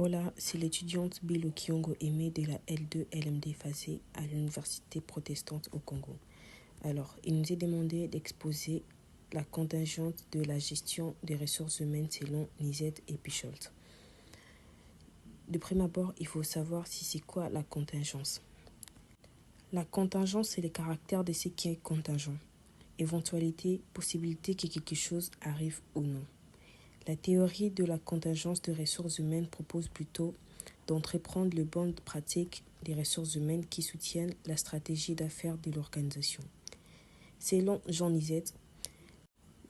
Hola, c'est l'étudiante Bilo Kiongo Aimé de la L2 LMD Phasé à l'Université protestante au Congo. Alors, il nous est demandé d'exposer la contingente de la gestion des ressources humaines selon Nizet et Picholt. De prime abord, il faut savoir si c'est quoi la contingence. La contingence, c'est le caractère de ce qui est contingent. Éventualité, possibilité que quelque chose arrive ou non. La théorie de la contingence des ressources humaines propose plutôt d'entreprendre les bonnes pratiques des ressources humaines qui soutiennent la stratégie d'affaires de l'organisation. Selon Jean Nizet,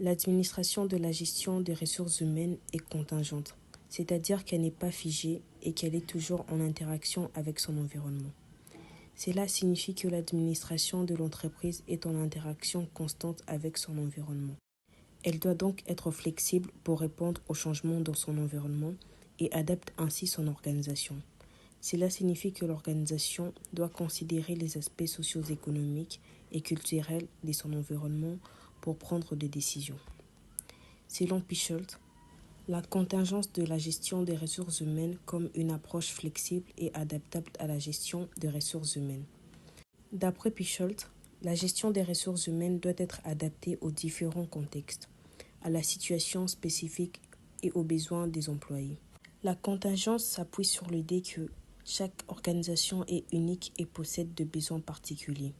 l'administration de la gestion des ressources humaines est contingente, c'est-à-dire qu'elle n'est pas figée et qu'elle est toujours en interaction avec son environnement. Cela signifie que l'administration de l'entreprise est en interaction constante avec son environnement. Elle doit donc être flexible pour répondre aux changements dans son environnement et adapte ainsi son organisation. Cela signifie que l'organisation doit considérer les aspects socio-économiques et culturels de son environnement pour prendre des décisions. Selon Picholt, la contingence de la gestion des ressources humaines comme une approche flexible et adaptable à la gestion des ressources humaines. D'après Picholt, la gestion des ressources humaines doit être adaptée aux différents contextes, à la situation spécifique et aux besoins des employés. La contingence s'appuie sur l'idée que chaque organisation est unique et possède des besoins particuliers.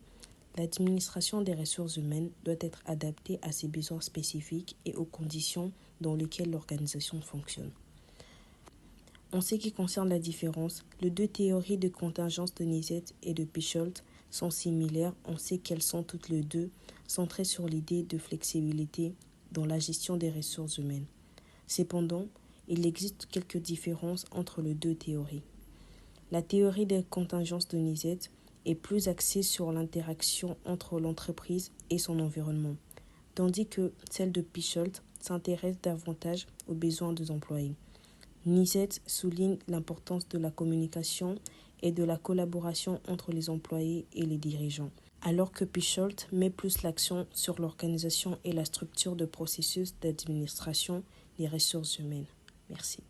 L'administration des ressources humaines doit être adaptée à ces besoins spécifiques et aux conditions dans lesquelles l'organisation fonctionne. En ce qui concerne la différence, les deux théories de contingence de Nizet et de Picholt sont similaires en ce qu'elles sont toutes les deux centrées sur l'idée de flexibilité dans la gestion des ressources humaines. Cependant, il existe quelques différences entre les deux théories. La théorie des contingences de Nizet est plus axée sur l'interaction entre l'entreprise et son environnement, tandis que celle de Picholt s'intéresse davantage aux besoins des employés. Nizet souligne l'importance de la communication et de la collaboration entre les employés et les dirigeants, alors que Picholt met plus l'accent sur l'organisation et la structure de processus d'administration des ressources humaines. Merci.